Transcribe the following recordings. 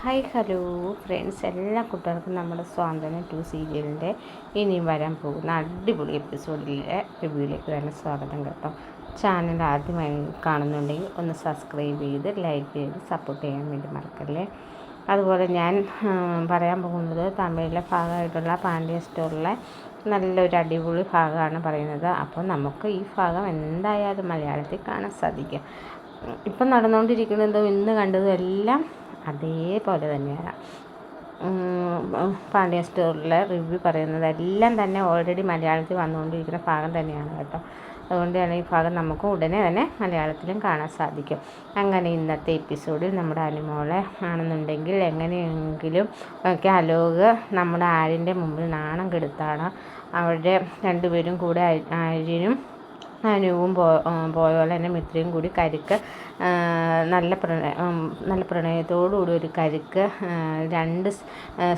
Hi hello friends, എല്ലാ കുട്ടികൾക്കും നമ്മുടെ സ്വാതന്ത്ര്യം 2 സീരിയലിൻ്റെ ഇനിയും വരാൻ പോകുന്ന അടിപൊളി എപ്പിസോഡിലെ റിവ്യൂയിലേക്ക് തന്നെ സ്വാഗതം കേട്ടോ. ചാനൽ ആദ്യമായി കാണുന്നുണ്ടെങ്കിൽ ഒന്ന് സബ്സ്ക്രൈബ് ചെയ്ത് ലൈക്ക് ചെയ്ത് സപ്പോർട്ട് ചെയ്യാൻ വേണ്ടി മറക്കല്ലേ. അതുപോലെ ഞാൻ പറയാൻ പോകുന്നത് തമിഴിലെ ഭാഗമായിട്ടുള്ള പാണ്ഡ്യ സ്റ്റോറിലെ നല്ലൊരു അടിപൊളി ഭാഗമാണ് പറയുന്നത്. അപ്പോൾ നമുക്ക് ഈ ഭാഗം എന്തായാലും മലയാളത്തിൽ കാണാൻ സാധിക്കും. ഇപ്പം നടന്നുകൊണ്ടിരിക്കുന്നതും ഇന്ന് കണ്ടതും എല്ലാം അതേപോലെ തന്നെയാണ്. പാണ്ഡ്യ സ്റ്റോറിലെ റിവ്യൂ പറയുന്നത് എല്ലാം തന്നെ ഓൾറെഡി മലയാളത്തിൽ വന്നുകൊണ്ടിരിക്കുന്ന ഭാഗം തന്നെയാണ് കേട്ടോ. അതുകൊണ്ട് തന്നെ ഈ ഭാഗം നമുക്ക് ഉടനെ തന്നെ മലയാളത്തിലും കാണാൻ സാധിക്കും. അങ്ങനെ ഇന്നത്തെ എപ്പിസോഡിൽ നമ്മുടെ അനുമോളെ ആണെന്നുണ്ടെങ്കിൽ എങ്ങനെയെങ്കിലും ഒക്കെ അലോക് നമ്മുടെ ആര്യൻ്റെ മുമ്പിൽ നാണം കെടുത്താണ്. അവരുടെ രണ്ടുപേരും കൂടെ ആര്യനും അനുവും പോയോലെ തന്നെ മിത്രയും കൂടി കരിക്ക് നല്ല പ്രണയത്തോടുകൂടി ഒരു കരിക്ക് 2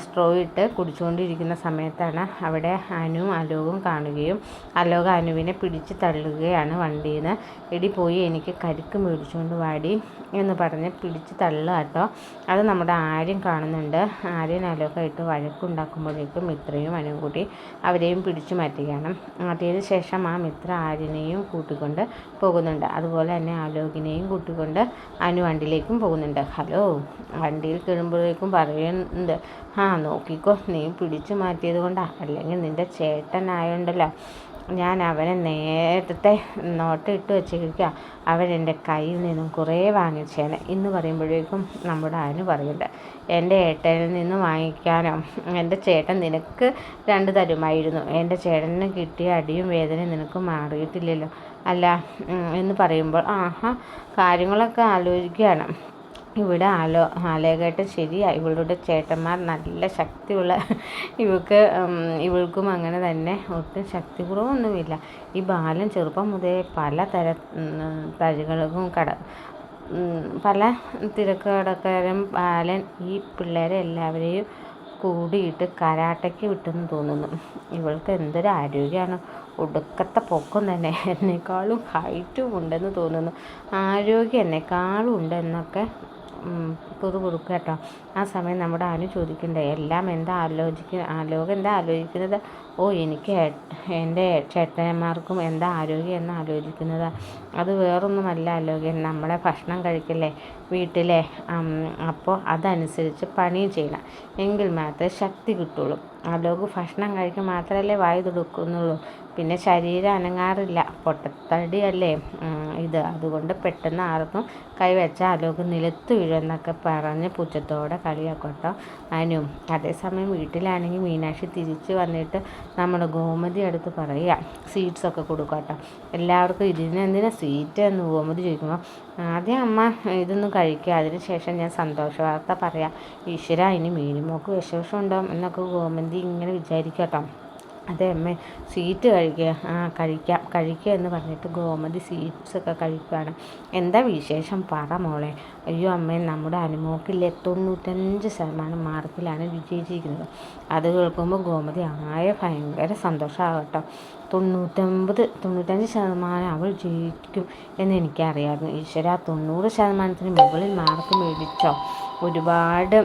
സ്ട്രോ ഇട്ട് കുടിച്ചുകൊണ്ടിരിക്കുന്ന സമയത്താണ് അവിടെ അനുവും അലോകും കാണുകയും അലോക് അനുവിനെ പിടിച്ച് തള്ളുകയാണ് വണ്ടിയിൽ നിന്ന്. എടി പോയി എനിക്ക് കരിക്ക് മേടിച്ചുകൊണ്ട് വാടി എന്ന് പറഞ്ഞ് പിടിച്ച് തള്ളുക കേട്ടോ. അത് നമ്മുടെ ആര്യൻ കാണുന്നുണ്ട്. ആര്യൻ അലോകായിട്ട് വഴക്കുണ്ടാക്കുമ്പോഴേക്കും മിത്രയും അനുവും കൂടി അവരെയും പിടിച്ചു മാറ്റുകയാണ്. മാറ്റിയതിന് ശേഷം ആ മിത്ര ആര്യനെയും കൂട്ടിക്കൊണ്ട് പോകുന്നുണ്ട്. അതുപോലെ തന്നെ ആലോകിനെയും കൂട്ടിക്കൊണ്ട് അനു വണ്ടിയിലേക്കും പോകുന്നുണ്ട്. ഹലോ വണ്ടിയിൽ കയറുമ്പോഴേക്കും പറയുന്നുണ്ട്, നോക്കിക്കോ, നീ പിടിച്ചു മാറ്റിയത് കൊണ്ടാണ്, അല്ലെങ്കിൽ നിൻ്റെ ചേട്ടനായോണ്ടല്ലോ ഞാൻ അവനെ നേരത്തെ നോട്ടിട്ട് വെച്ചിരിക്കുക, അവൻ എൻ്റെ കയ്യിൽ നിന്നും കുറേ വാങ്ങിച്ചേനെ എന്ന് പറയുമ്പോഴേക്കും നമ്മുടെ അനു പറയുന്നുണ്ട്, എൻ്റെ ഏട്ടനിൽ നിന്ന് വാങ്ങിക്കാനോ, എൻ്റെ ചേട്ടൻ നിനക്ക് 2 തരുമായിരുന്നു, എൻ്റെ ചേട്ടന് കിട്ടിയ അടിയും വേദനയും നിനക്ക് മാറിയിട്ടില്ലല്ലോ അല്ല എന്ന് പറയുമ്പോൾ കാര്യങ്ങളൊക്കെ ആലോചിക്കുകയാണ്. ഇവിടെ ആലോകേട്ടൻ ശരിയാണ്, ഇവളുടെ ചേട്ടന്മാർ നല്ല ശക്തിയുള്ള, ഇവൾക്കും അങ്ങനെ തന്നെ ഒട്ടും ശക്തി കുറവൊന്നുമില്ല. ഈ ബാലൻ ചെറുപ്പം മുതലേ പല തരികൾക്കും പല തിരക്കടക്കാരും ബാലൻ ഈ പിള്ളേരെ എല്ലാവരെയും കൂടിയിട്ട് കരാട്ടയ്ക്ക് വിട്ടെന്ന് തോന്നുന്നു. ഇവൾക്ക് എന്തൊരു ആരോഗ്യമാണ്, ഒടുക്കത്തെ പൊക്കം തന്നെ, എന്നെക്കാളും ഹൈറ്റും ഉണ്ടെന്ന് തോന്നുന്നു, ആരോഗ്യം എന്നെക്കാളും ഉണ്ടെന്നൊക്കെ കൊടുക്കുക കേട്ടോ. ആ സമയം നമ്മുടെ അനു ചോദിക്കണ്ടേ, എല്ലാം ആലോകം എന്താ ആലോചിക്കുന്നത്? എനിക്ക് എൻ്റെ ചേട്ടന്മാർക്കും എന്താ ആരോഗ്യം എന്ന് ആലോചിക്കുന്നത്? അത് വേറൊന്നുമല്ല ആലോകം, നമ്മളെ ഭക്ഷണം കഴിക്കില്ലേ വീട്ടിലെ, അപ്പോൾ അതനുസരിച്ച് പണിയും ചെയ്യണം, എങ്കിൽ മാത്രമേ ശക്തി കിട്ടുള്ളൂ. ആലോക് ഭക്ഷണം കഴിക്കാൻ മാത്രമല്ലേ വായു തുടുക്കുന്നുള്ളൂ, പിന്നെ ശരീരം അനങ്ങാറില്ല, പൊട്ടത്തടിയല്ലേ ഇത്, അതുകൊണ്ട് പെട്ടെന്ന് ആർക്കും കൈവച്ച ആലോക് നിലത്ത് വീഴുമെന്നൊക്കെ പറഞ്ഞ് പുച്ഛത്തോടെ കളിയാക്കട്ടോ അനു. അതേസമയം വീട്ടിലാണെങ്കിൽ മീനാക്ഷി തിരിച്ച് വന്നിട്ട് നമ്മുടെ ഗോമതി അടുത്ത് പറയുക, സ്വീറ്റ്സൊക്കെ കൊടുക്കട്ടോ എല്ലാവർക്കും. ഇതിനെന്തിനാ സ്വീറ്റ് എന്ന് ഗോമതി ചോദിക്കുമ്പോൾ, ആദ്യം അമ്മ ഇതൊന്നും കഴിക്കുക, അതിന് ശേഷം ഞാൻ സന്തോഷ വാർത്ത പറയാം. ഈശ്വര, ഇനി മീനുമോക്ക് വിശേഷം ഉണ്ടാവും എന്നൊക്കെ ഗോമതി ഇങ്ങനെ വിചാരിക്കട്ടോ. അതെ അമ്മേ, സ്വീറ്റ് കഴിക്കുക എന്ന് പറഞ്ഞിട്ട് ഗോമതി സ്വീറ്റ്സൊക്കെ കഴിക്കുകയാണ്. എന്താ വിശേഷം പറ മോളെ. അയ്യോ അമ്മേ, നമ്മുടെ അനുമോക്കില്ലേ 95% മാർക്കിലാണ് വിജയിച്ചിരിക്കുന്നത്. അത് കേൾക്കുമ്പോൾ ഗോമതി ഭയങ്കര സന്തോഷമാകട്ടോ. 95% അവൾ ജയിക്കും എന്ന് എനിക്കറിയാമായിരുന്നു. ഈശ്വര, 90% മുകളിൽ മാർക്ക് മേടിച്ചോ. ഒരുപാട്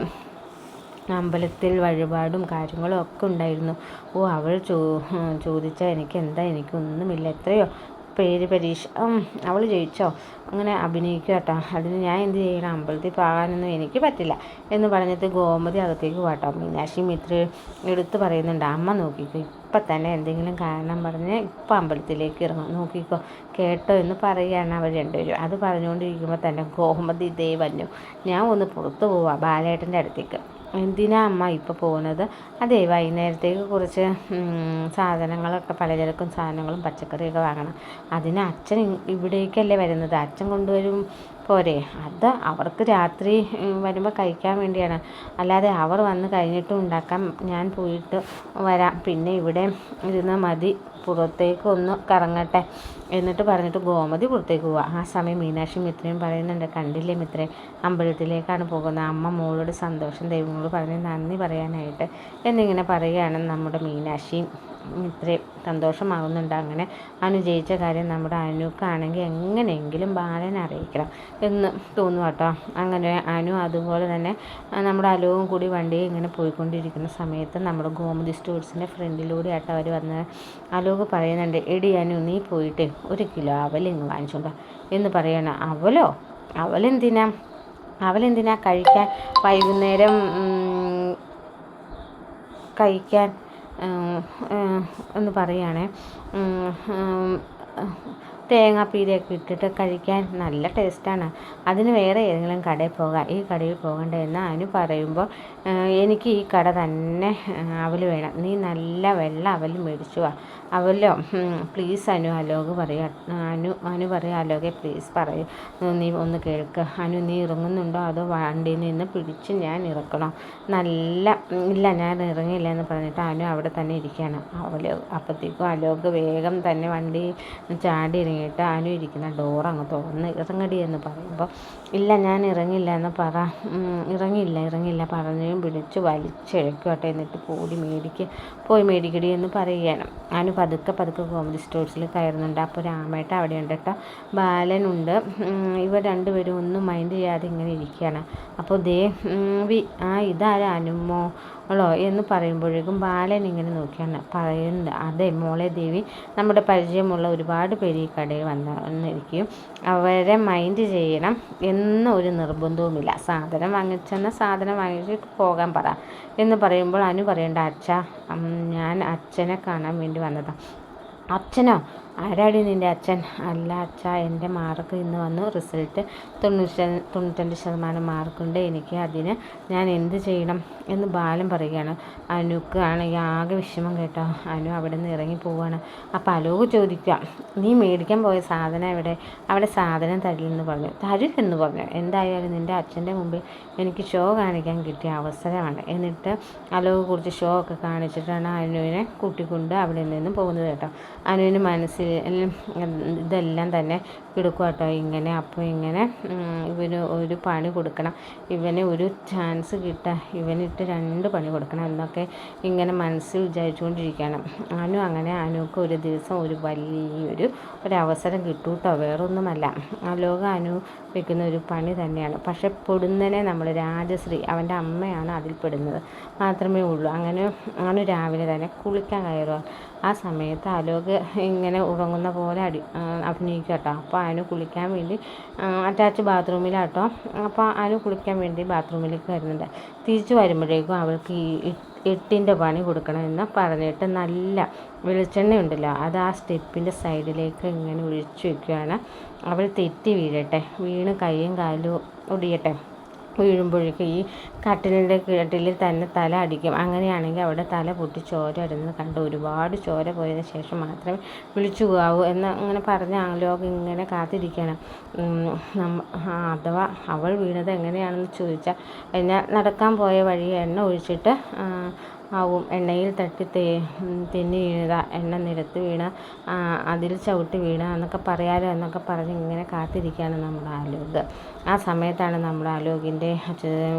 അമ്പലത്തിൽ വഴിപാടും കാര്യങ്ങളും ഒക്കെ ഉണ്ടായിരുന്നു. അവൾ ചോദിച്ചാൽ എനിക്കൊന്നുമില്ല, എത്രയോ പേര് പരീക്ഷ അവൾ ജയിച്ചോ, അങ്ങനെ അഭിനയിക്കുക കേട്ടോ. അതിന് ഞാൻ എന്ത് ചെയ്യണം, അമ്പലത്തിൽ പോകാനൊന്നും എനിക്ക് പറ്റില്ല എന്ന് പറഞ്ഞിട്ട് ഗോമതി അകത്തേക്ക് പോട്ടോ. മീനാക്ഷി മിത്ര എടുത്ത് പറയുന്നുണ്ട്, അമ്മ നോക്കിക്കോ, ഇപ്പം തന്നെ എന്തെങ്കിലും കാരണം പറഞ്ഞ് ഇപ്പം അമ്പലത്തിലേക്ക് ഇറങ്ങും, നോക്കിക്കോ കേട്ടോ എന്ന് പറയുകയാണ് അവർ രണ്ടുപേരും. അത് പറഞ്ഞുകൊണ്ടിരിക്കുമ്പോൾ തന്നെ ഗോമതി ഇതേ വന്നു, ഞാൻ ഒന്ന് പുറത്ത് പോവാം ബാലേട്ടൻ്റെ അടുത്തേക്ക്. എന്തിനാ അമ്മ ഇപ്പോൾ പോകുന്നത്? അതെ, വൈകുന്നേരത്തേക്ക് കുറച്ച് സാധനങ്ങളൊക്കെ, പലചരക്കും സാധനങ്ങളും പച്ചക്കറിയൊക്കെ വാങ്ങണം. അതിന് അച്ഛൻ ഇവിടേക്കല്ലേ വരുന്നത്, അച്ഛൻ കൊണ്ടുവരും പോരെ. അത് അവർക്ക് രാത്രി വരുമ്പോൾ കഴിക്കാൻ വേണ്ടിയാണ്, അല്ലാതെ അവർ വന്ന് കഴിഞ്ഞിട്ടും ഉണ്ടാക്കാൻ ഞാൻ പോയിട്ട് വരാം, പിന്നെ ഇവിടെ ഇരുന്ന് മതി, പുറത്തേക്ക് ഒന്ന് കറങ്ങട്ടെ എന്നിട്ട് പറഞ്ഞിട്ട് ഗോമതി പുറത്തേക്ക് പോവുക. ആ സമയം മീനാക്ഷി മിത്രയും പറയുന്നുണ്ട്, കണ്ടില്ലേ മിത്രേ, അമ്പലത്തിലേക്കാണ് പോകുന്നത്, അമ്മ മോളോട് സന്തോഷം ദൈവങ്ങളോട് പറഞ്ഞ് നന്ദി പറയാനായിട്ട് എന്നിങ്ങനെ പറയുകയാണ് നമ്മുടെ മീനാക്ഷി. ഇത്രയും സന്തോഷമാകുന്നുണ്ട്. അങ്ങനെ അനു ജയിച്ച കാര്യം നമ്മുടെ അനുക്കാണെങ്കിൽ എങ്ങനെയെങ്കിലും ബാലനെ അറിയിക്കണം എന്ന് തോന്നും കേട്ടോ. അങ്ങനെ അനു അതുപോലെ തന്നെ നമ്മുടെ അലുവും കൂടി വണ്ടിയിൽ ഇങ്ങനെ പോയിക്കൊണ്ടിരിക്കുന്ന സമയത്ത് നമ്മുടെ ഗോമതി സ്റ്റോഴ്സിൻ്റെ ഫ്രണ്ടിലൂടെ ആയിട്ട് അവർ വന്ന് അലോക് പറയുന്നുണ്ട്, എടി അനു നീ പോയിട്ട് 1 കിലോ അവലിങ്ങ് വാങ്ങിച്ചോണ്ട എന്ന് പറയണം. അവലെന്തിനാ കഴിക്കാൻ വൈകുന്നേരം കഴിക്കാൻ എന്ന് പറയുകയാണേ. തേങ്ങാപ്പീരയൊക്കെ ഇട്ടിട്ട് കഴിക്കാൻ നല്ല ടേസ്റ്റാണ്. അതിന് വേറെ ഏതെങ്കിലും കടയിൽ പോകാം, ഈ കടയിൽ പോകണ്ട എന്ന് അനു പറയുമ്പോൾ, എനിക്ക് ഈ കട തന്നെ അവൽ വേണം, നീ നല്ല വെള്ള അവൽ മേടിച്ചു വാ. അവലോ പ്ലീസ് അനു. അലോക് പറയാ അനു പറയാം, അലോകെ പ്ലീസ് പറയൂ, നീ ഒന്ന് കേൾക്ക്. അനു നീ ഇറങ്ങുന്നുണ്ടോ അതോ വണ്ടിയിൽ നിന്ന് പിടിച്ച് ഞാൻ ഇറക്കണോ? ഇല്ല ഞാൻ ഇറങ്ങില്ല എന്ന് പറഞ്ഞിട്ട് അനു അവിടെ തന്നെ ഇരിക്കുകയാണ്. അപ്പോഴത്തേക്കും അലോക് വേഗം തന്നെ വണ്ടി ചാടി ഇറങ്ങിയിട്ട് അനു ഇരിക്കുന്ന ഡോർ അങ്ങ് തുറന്ന് ഇറങ്ങടി എന്ന് പറയുമ്പോൾ, ഇല്ല ഞാൻ ഇറങ്ങില്ല എന്ന് ഇറങ്ങില്ല പറഞ്ഞും പിടിച്ച് വലിച്ചിഴക്കോട്ടെ, എന്നിട്ട് പോയി മേടിക്കടി എന്ന് പറയുകയാണ്. അനു പതുക്കെ ഗോമതി സ്റ്റോഴ്സിൽ കയറുന്നുണ്ട്. അപ്പോൾ രാമേട്ട അവിടെ ഉണ്ട് കേട്ടോ, ബാലനുണ്ട്. ഇവർ രണ്ടുപേരും ഒന്നും മൈൻഡ് ചെയ്യാതെ ഇങ്ങനെ ഇരിക്കുകയാണ്. അപ്പോൾ ഇതാരാ അനുമോളോ എന്ന് പറയുമ്പോഴേക്കും ബാലൻ ഇങ്ങനെ നോക്കിയാണ് പറയുന്നത്, അതെ മോളെ ദേവി, നമ്മുടെ പരിചയമുള്ള ഒരുപാട് പേര് ഈ കടയിൽ വന്നിരിക്കും, അവരെ മൈൻഡ് ചെയ്യണം എന്നൊരു നിർബന്ധവുമില്ല, സാധനം വാങ്ങിച്ചിട്ട് പോകാൻ പറ എന്ന് പറയുമ്പോൾ അനു പറയേണ്ട, അച്ഛാ ഞാൻ അച്ഛനെ കാണാൻ വേണ്ടി വന്നതാണ്. അച്ഛനോ? ആരാടി നിൻ്റെ അച്ഛൻ? അല്ല അച്ഛാ, എൻ്റെ മാർക്ക് ഇന്ന് വന്നു, റിസൾട്ട് 92% മാർക്കുണ്ട് എനിക്ക്, അതിന് ഞാൻ എന്ത് ചെയ്യണം എന്ന് ബാലൻ പറയുകയാണ്. അനുക്ക് ആണെങ്കിൽ ആകെ വിഷമം കേട്ടോ. അനു അവിടെ നിന്ന് ഇറങ്ങി പോവുകയാണ്. അപ്പോൾ അലോക് ചോദിക്കുക, നീ മേടിക്കാൻ പോയ സാധനം എവിടെ? അവിടെ സാധനം തരില്ലെന്ന് പറഞ്ഞു. എന്തായാലും നിൻ്റെ അച്ഛൻ്റെ മുമ്പിൽ എനിക്ക് ഷോ കാണിക്കാൻ കിട്ടിയ അവസരമാണ്. എന്നിട്ട് അലോക് കുറച്ച് ഷോ ഒക്കെ കാണിച്ചിട്ടാണ് അനുവിനെ കൂട്ടിക്കൊണ്ട് അവിടെ നിന്ന് പോകുന്നത് കേട്ടോ. അനുവിന് മനസ്സിൽ ഇതെല്ലാം തന്നെ കിടക്കും കേട്ടോ. അപ്പോൾ ഇങ്ങനെ ഇവന് ഒരു പണി കൊടുക്കണം, ഇവന് ഒരു ചാൻസ് ഇവനിട്ട് 2 പണി കൊടുക്കണം എന്നൊക്കെ ഇങ്ങനെ മനസ്സിൽ വിചാരിച്ചുകൊണ്ടിരിക്കുകയാണ്. അനുക്ക് ഒരു ദിവസം ഒരു വലിയൊരു അവസരം കിട്ടും കേട്ടോ, വേറൊന്നുമല്ല. അലോക് അനു വെക്കുന്ന ഒരു പണി തന്നെയാണ്. പക്ഷെ പൊടുന്നനെ നമ്മൾ രാജശ്രീ അവൻ്റെ അമ്മയാണ് അതിൽ പെടുന്നത് മാത്രമേ ഉള്ളൂ. അനു രാവിലെ തന്നെ കുളിക്കാൻ കയറുക. ആ സമയത്ത് അലോക് ഇങ്ങനെ ഉറങ്ങുന്ന പോലെ അഭിനയിക്കുക കേട്ടോ. അപ്പോൾ അനു കുളിക്കാൻ വേണ്ടി അറ്റാച്ച് ബാത്റൂമിലാട്ടോ. അപ്പോൾ അനു കുളിക്കാൻ വേണ്ടി ബാത്റൂമിലേക്ക് വരുന്നുണ്ട്. തിരിച്ചു വരുമ്പോഴേക്കും അവൾക്ക് ഈ 8ൻ്റെ പണി കൊടുക്കണമെന്ന് പറഞ്ഞിട്ട് നല്ല വെളിച്ചെണ്ണ ഉണ്ടല്ലോ, അത് ആ സ്റ്റെപ്പിൻ്റെ സൈഡിലേക്ക് ഇങ്ങനെ ഒഴിച്ചു വയ്ക്കുകയാണ്. അവൾ തെറ്റി വീണ് കൈയും കാലും ഒടിയട്ടെ. വീഴുമ്പോഴേക്കും ഈ കട്ടിലിൽ തന്നെ തല അടിക്കും. അങ്ങനെയാണെങ്കിൽ അവിടെ തല പൊട്ടി ചോര ഇടുന്നത് കണ്ട് ഒരുപാട് ചോര പോയതിന് ശേഷം മാത്രമേ വിളിച്ചു പോകാവൂ എന്ന് അങ്ങനെ പറഞ്ഞ അലോക് ഇങ്ങനെ കാത്തിരിക്കുകയാണ്. അഥവാ അവൾ വീണത് എങ്ങനെയാണെന്ന് ചോദിച്ചാൽ, ഞാൻ നടക്കാൻ പോയ വഴി എണ്ണ ഒഴിച്ചിട്ട് ആവും, എണ്ണയിൽ തട്ടി തെന്നി വീണതാ, എണ്ണ നിരത്ത് വീണ, അതിൽ ചവിട്ടി വീണ എന്നൊക്കെ പറയാലോ എന്നൊക്കെ പറഞ്ഞ് ഇങ്ങനെ കാത്തിരിക്കുകയാണ് നമ്മുടെ അലോക്. ആ സമയത്താണ് നമ്മുടെ അലോകിൻ്റെ അച്യുതൻ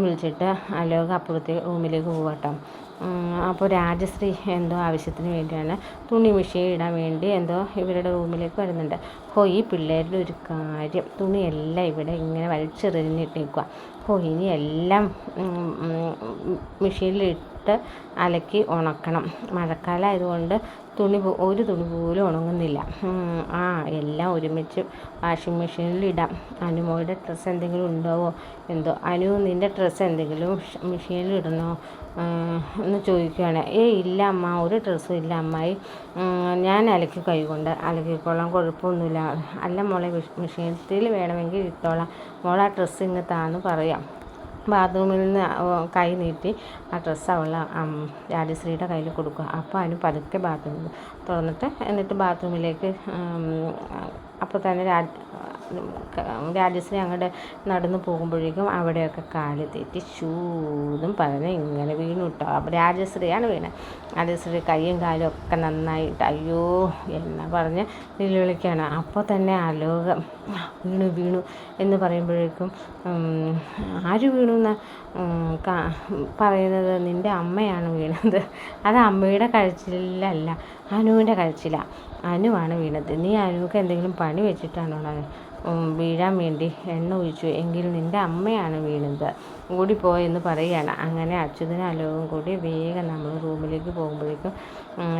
വിളിച്ചിട്ട് അലോക് അപ്പുറത്തെ റൂമിലേക്ക് പോകട്ടോ. അപ്പോൾ രാജശ്രീ എന്തോ ആവശ്യത്തിന് വേണ്ടിയാണ് തുണി മെഷീൻ ഇടാൻ വേണ്ടി എന്തോ ഇവരുടെ റൂമിലേക്ക് വരുന്നുണ്ട്. ഈ പിള്ളേരുടെ ഒരു കാര്യം, തുണിയെല്ലാം ഇവിടെ ഇങ്ങനെ വലിച്ചെറിഞ്ഞിട്ടേക്കുക. ഇനി എല്ലാം മെഷീനിലിട്ട് അലക്കി ഉണക്കണം. മഴക്കാലം ആയതുകൊണ്ട് ഒരു തുണി പോലും ഉണങ്ങുന്നില്ല. എല്ലാം ഒരുമിച്ച് വാഷിംഗ് മെഷീനിൽ ഇടാം. അനുമോയുടെ ഡ്രസ്സ് എന്തെങ്കിലും ഉണ്ടാവോ എന്തോ? അനു നിൻ്റെ ഡ്രസ്സ് എന്തെങ്കിലും മെഷീനിൽ ഇടണോ എന്ന് ചോദിക്കുകയാണ്. ഇല്ല അമ്മ, ഒരു ഡ്രസ്സും ഇല്ല അമ്മായി, ഞാൻ അലക്കിക്കൊള്ളാം, കുഴപ്പമൊന്നുമില്ല. അല്ല മോളെ, മെഷീനിൽ വേണമെങ്കിൽ ഇട്ടോളാം, മോളെ ആ ഡ്രസ്സ് ഇങ്ങ് താന്ന് പറയാം. ബാത്റൂമിൽ നിന്ന് കൈ നീട്ടി ആ ഡ്രസ്സ് രാജശ്രീയുടെ കയ്യിൽ കൊടുക്കുക. അപ്പോൾ അതിന് പതുക്കെ ബാത്റൂമിൽ തുറന്നിട്ട് എന്നിട്ട് ബാത്റൂമിലേക്ക് അപ്പോൾ തന്നെ രാജശ്രീ അങ്ങോട്ട് നടന്നു പോകുമ്പോഴേക്കും അവിടെയൊക്കെ കാല് തെറ്റി ഷൂന്നും പറഞ്ഞ് ഇങ്ങനെ വീണു കേട്ടോ. അപ്പോൾ രാജശ്രീയാണ് വീണത്. രാജശ്രീ കൈയും കാലും ഒക്കെ നന്നായിട്ട് അയ്യോ എന്നാ പറഞ്ഞ് നിലവിളിക്കുകയാണ്. അപ്പോൾ തന്നെ ആലോക വീണു എന്ന് പറയുമ്പോഴേക്കും ആര് വീണു എന്ന് പറയുന്നത് നിൻ്റെ അമ്മയാണ് വീണത്. അത് അമ്മയുടെ കഴുച്ചിലല്ല, അനുവിൻ്റെ കഴുച്ചിലാണ്. അനുവാണ് വീണത്. നീ അനുവിക്ക് എന്തെങ്കിലും പണി വെച്ചിട്ടാണോ വീഴാൻ വേണ്ടി എണ്ണ ഒഴിച്ചു എങ്കിൽ നിൻ്റെ അമ്മയാണ് വീണത്, ഓടിപ്പോയെന്ന് പറയുകയാണ്. അങ്ങനെ അച്യുതനും അലോകും കൂടി വേഗം നമ്മൾ റൂമിലേക്ക് പോകുമ്പോഴേക്കും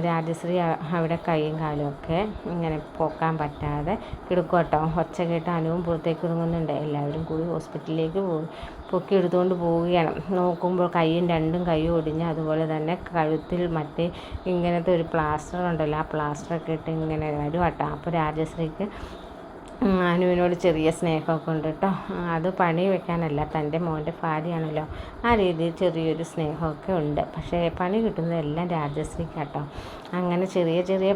രാജശ്രീ അവിടെ കൈയും കാലും ഒക്കെ ഇങ്ങനെ പോക്കാൻ പറ്റാതെ കിടക്കും കേട്ടോ. ഒച്ച കേട്ട് അനുവും പുറത്തേക്ക് ഇറങ്ങുന്നുണ്ട്. എല്ലാവരും കൂടി ഹോസ്പിറ്റലിലേക്ക് പൊക്കി എടുത്തുകൊണ്ട് പോവുകയാണ്. നോക്കുമ്പോൾ രണ്ടും കൈയും ഒടിഞ്ഞ്, അതുപോലെ തന്നെ കഴുത്തിൽ മറ്റേ ഇങ്ങനത്തെ ഒരു പ്ലാസ്റ്റർ ഉണ്ടല്ലോ, ആ പ്ലാസ്റ്ററൊക്കെ ഇട്ട് ഇങ്ങനെ വരും കേട്ടോ. അപ്പോൾ രാജശ്രീക്ക് അനുവിനോട് ചെറിയ സ്നേഹമൊക്കെ ഉണ്ട് കേട്ടോ. അത് പണി വെക്കാനല്ല, തൻ്റെ മോൻ്റെ ഭാര്യയാണല്ലോ, ആ രീതിയിൽ ചെറിയൊരു സ്നേഹമൊക്കെ ഉണ്ട്. പക്ഷേ പണി കിട്ടുന്നതെല്ലാം രാജശ്രീക്ക് കേട്ടോ. അങ്ങനെ ചെറിയ ചെറിയ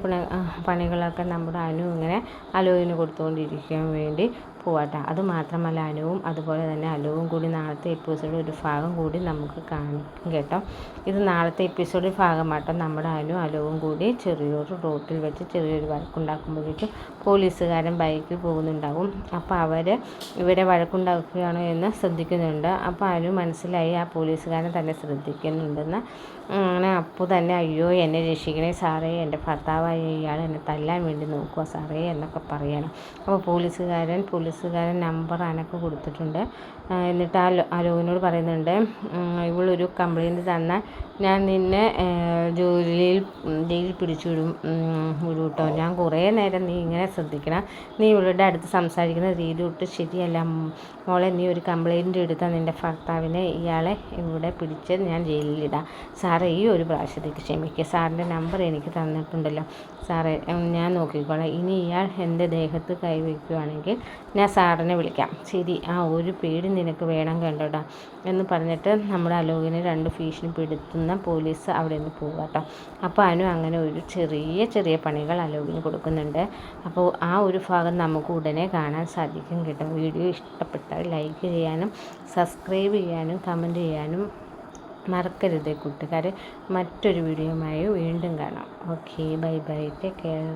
പണികളൊക്കെ നമ്മുടെ അനു ഇങ്ങനെ അലോകിന് കൊടുത്തുകൊണ്ടിരിക്കാൻ വേണ്ടി പോവാട്ടോ. അതുമാത്രമല്ല അനുവും അതുപോലെ തന്നെ അലോവും കൂടി നാളത്തെ എപ്പിസോഡിൽ ഒരു ഭാഗം കൂടി നമുക്ക് കാണിക്കും കേട്ടോ. ഇത് നാളത്തെ എപ്പിസോഡിൽ ഭാഗമാട്ടോ. നമ്മുടെ അലോവും കൂടി ചെറിയൊരു റോട്ടിൽ വെച്ച് ചെറിയൊരു വഴക്കുണ്ടാക്കുമ്പോഴേക്കും പോലീസുകാരൻ ബൈക്കിൽ പോകുന്നുണ്ടാവും. അപ്പോൾ ഇവരെ വഴക്കുണ്ടാക്കുകയാണോ എന്ന് ശ്രദ്ധിക്കുന്നുണ്ട്. അപ്പോൾ അനു മനസ്സിലായി ആ പോലീസുകാരൻ തന്നെ ശ്രദ്ധിക്കുന്നുണ്ടെന്ന്. അങ്ങനെ അപ്പോൾ തന്നെ അയ്യോ എന്നെ രക്ഷിക്കണേ സാറേ, എൻ്റെ ഭർത്താവായ ഇയാൾ എന്നെ തല്ലാൻ വേണ്ടി നോക്കുക സാറേ എന്നൊക്കെ പറയണം. അപ്പോൾ പോലീസുകാരൻ നമ്പർ അനക്ക് കൊടുത്തിട്ടുണ്ട്. എന്നിട്ട് അലോകിനോട് പറയുന്നുണ്ട്, ഇവളൊരു കംപ്ലയിൻറ്റ് തന്നാൽ ഞാൻ നിന്നെ ജയിലിൽ പിടിച്ചുവിടും കേട്ടോ. ഞാൻ കുറേ നേരം നീ ഇങ്ങനെ ശ്രദ്ധിക്കണം. നീ ഇവളുടെ അടുത്ത് സംസാരിക്കുന്ന രീതി ഒട്ട് ശരിയല്ല മോളെ. നീ ഒരു കംപ്ലയിൻറ്റ് എടുത്താൽ നിൻ്റെ ഭർത്താവിനെ ഇയാളെ ഇവിടെ പിടിച്ച് ഞാൻ ജയിലിലിടാം. സാറേ ഈ ഒരു പ്രാവശ്യത്തേക്ക് ക്ഷമിക്കുക. സാറിൻ്റെ നമ്പർ എനിക്ക് തന്നിട്ടുണ്ടല്ലോ സാറേ, ഞാൻ നോക്കിക്കോളാം. ഇനി ഇയാൾ എൻ്റെ ദേഹത്ത് കൈവയ്ക്കുകയാണെങ്കിൽ ഞാൻ സാറിനെ വിളിക്കാം. ശരി, ആ ഒരു പേടി നിനക്ക് വേണം കണ്ടോടാ എന്ന് പറഞ്ഞിട്ട് നമ്മുടെ അലോകിനെ 2 ഭീഷണിപ്പെടുത്തുന്ന പോലീസ് അവിടെ നിന്ന് പോകുക കേട്ടോ. അപ്പോൾ അനു അങ്ങനെ ഒരു ചെറിയ പണികൾ അലോകിന് കൊടുക്കുന്നുണ്ട്. അപ്പോൾ ആ ഒരു ഭാഗം നമുക്ക് ഉടനെ കാണാൻ സാധിക്കും കേട്ടോ. വീഡിയോ ഇഷ്ടപ്പെട്ടാൽ ലൈക്ക് ചെയ്യാനും സബ്സ്ക്രൈബ് ചെയ്യാനും കമൻറ്റ് ചെയ്യാനും മറക്കരുത് കൂട്ടുകാരെ. മറ്റൊരു വീഡിയോയുമായി വീണ്ടും കാണാം. Okay, bye bye, take care.